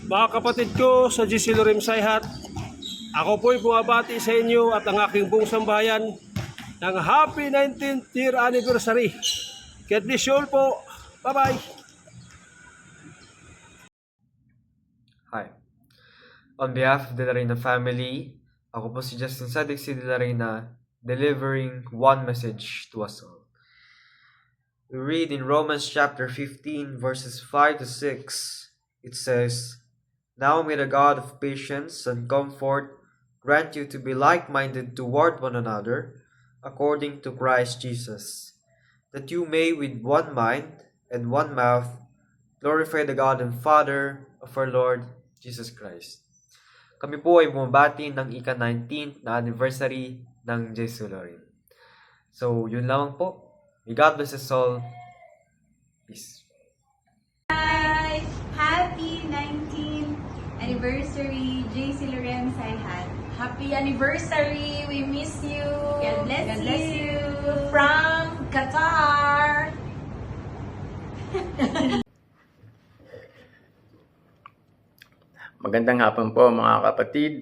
Mga kapatid ko sa GC Lorem Sayhat, ako po'y bumabati sa inyo at ang aking buong sambahayan ng Happy 19th Year Anniversary. God bless you all po. Bye-bye. Hi. On behalf of the Larena family, ako po si Justin Sadik si De La Reina, delivering one message to us all. We read in Romans chapter 15, verses 5 to 6. It says, "Now may the God of patience and comfort grant you to be like-minded toward one another, according to Christ Jesus, that you may with one mind and one mouth glorify the God and Father of our Lord Jesus Christ." Kami po ay bumabati ng ika-19th na anniversary ng Jesu Lorem. So, yun lamang po. May God bless us all. Peace. Hi! Happy 19th anniversary, JC Lorem Sayhat. Happy anniversary! We miss you! God bless you. From Qatar! Magandang hapon po mga kapatid.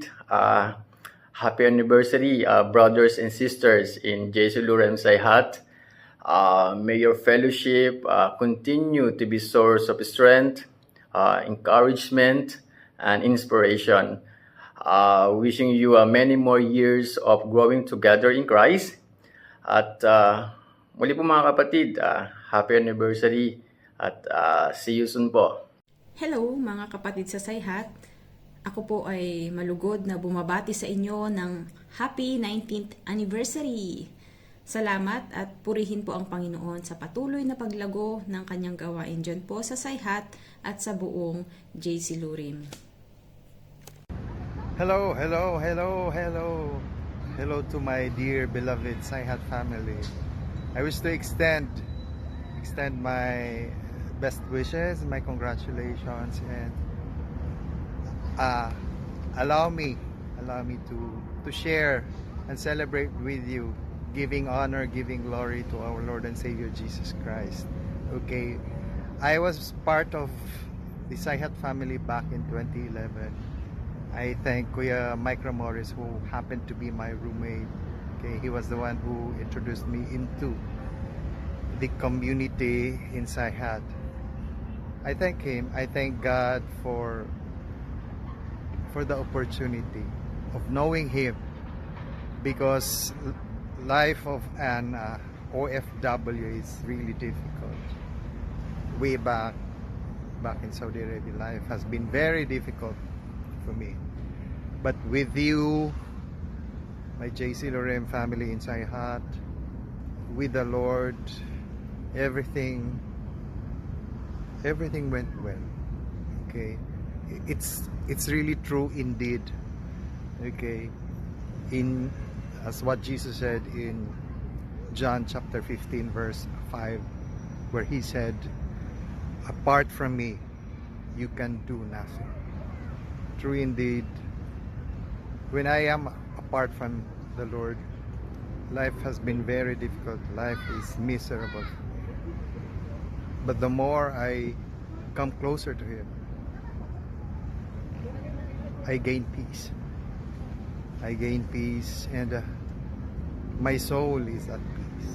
Happy anniversary, brothers and sisters in JC Lorem Sayhat. May your fellowship continue to be source of strength, encouragement, and inspiration. Wishing you many more years of growing together in Christ. At muli po mga kapatid, happy anniversary at see you soon po. Hello mga kapatid sa Sayhat. Ako po ay malugod na bumabati sa inyo ng Happy 19th Anniversary. Salamat at purihin po ang Panginoon sa patuloy na paglago ng kanyang gawain dyan po sa Sayhat at sa buong JC Lorem. Hello to my dear beloved Sayhat family. I wish to extend my best wishes, my congratulations, and allow me to share and celebrate with you, giving honor, giving glory to our Lord and Savior Jesus Christ. Okay, I was part of the Sayhat family back in 2011. I thank Kuya Mike Ramoris, who happened to be my roommate. Okay, he was the one who introduced me into the community in Sayhat. I thank him. I thank God for the opportunity of knowing him, because life of an OFW is really difficult. Way back in Saudi Arabia, life has been very difficult for me. But with you, my JC Lorem family in Sayhat, with the Lord, everything went well. Okay, it's really true indeed. Okay, in as what Jesus said in John chapter 15 verse 5, where he said, "Apart from me, you can do nothing." True indeed. When I am apart from the Lord, life has been very difficult. Life is miserable. But the more I come closer to Him, I gain peace. I gain peace, and my soul is at peace.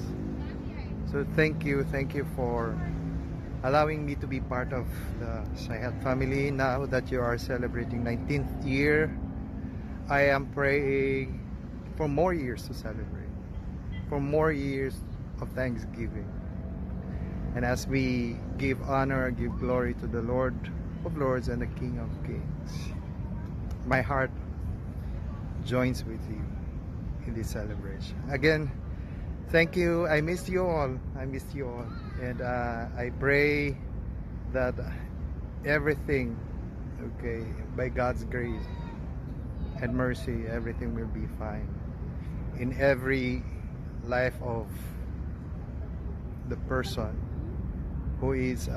So thank you for allowing me to be part of the Sayhat family. Now that you are celebrating 19th year, I am praying for more years to celebrate, for more years of thanksgiving. And as we give honor, give glory to the Lord of Lords and the King of Kings, my heart joins with you in this celebration. Again, thank you. I missed you all. And I pray that everything, okay, by God's grace and mercy, everything will be fine in every life of the person who is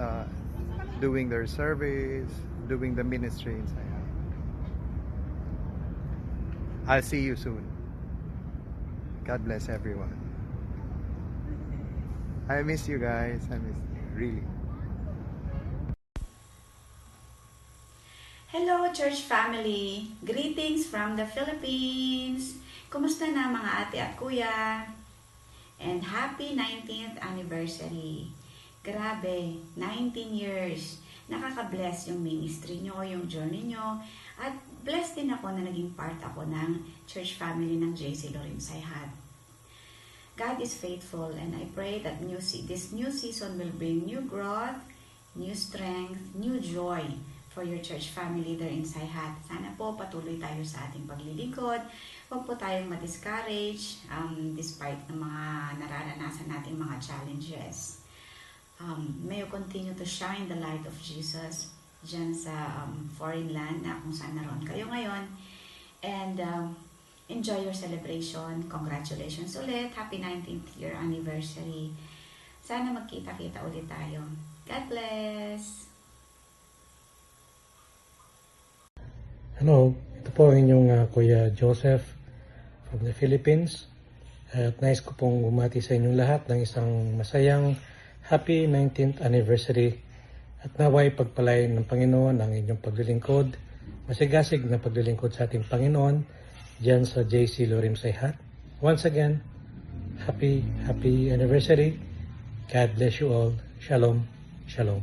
doing their service, doing the ministry inside. I'll see you soon. God bless everyone. I miss you guys. I miss you, really. Hello, church family! Greetings from the Philippines! Kumusta na mga ate at kuya? And happy 19th anniversary! Grabe, 19 years! Nakaka-bless yung ministry nyo, yung journey nyo. At blessed din ako na naging part ako ng church family ng JC Lorim Sayhat. God is faithful and I pray that this new season will bring new growth, new strength, new joy for your church family there in Sayhat. Sana po patuloy tayo sa ating paglilingkod. Huwag po tayong ma-discourage despite ng mga nararanasan nating mga challenges. May you continue to shine the light of Jesus dyan sa foreign land na kung saan naroon kayo ngayon. And enjoy your celebration. Congratulations ulit. Happy 19th year anniversary. Sana magkita-kita ulit tayo. God bless! Hello, ito po ang inyong Kuya Joseph from the Philippines. At nais ko pong bumati sa inyong lahat ng isang masayang happy 19th anniversary at naway pagpalain ng Panginoon ang inyong paglilingkod, masigasig na paglilingkod sa ating Panginoon dyan sa JC Lorim Sayhat. Once again, happy anniversary. God bless you all. Shalom. Shalom.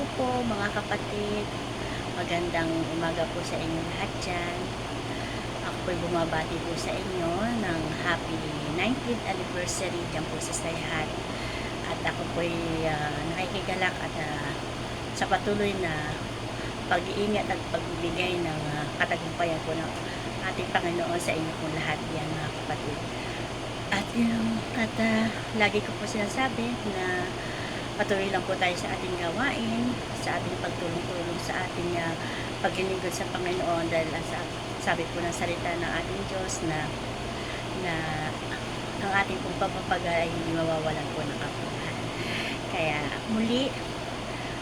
Hello po mga kapatid. Magandang umaga po sa inyo lahat dyan. Ako po'y bumabati po sa inyo ng happy 19th anniversary dyan po sa Sayhat. At ako po'y nakikigalak at sa patuloy na pag-iingat at pagbibigay ng katagumpayan po ng ating Panginoon sa inyo po lahat yan mga kapatid. At lagi ko po sinasabi na patuloy lang po tayo sa ating gawain, sa ating pagtulong-tulong, sa ating paglilingkod sa Panginoon dahil sabi po ng salita ng ating Diyos na ang ating pong pagpapagal ay hindi mawawalan po ng kapurihan. Kaya muli,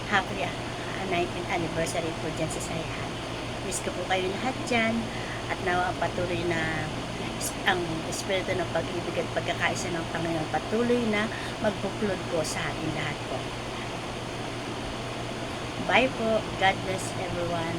happy 19th anniversary po dyan sa Sayhat. Miss ko po kayo lahat dyan at nawa patuloy na ang espiritu ng pag-ibig at pagkakaisa ng Panginoon patuloy na magbuklod po sa ating lahat po. Bye po. God bless everyone.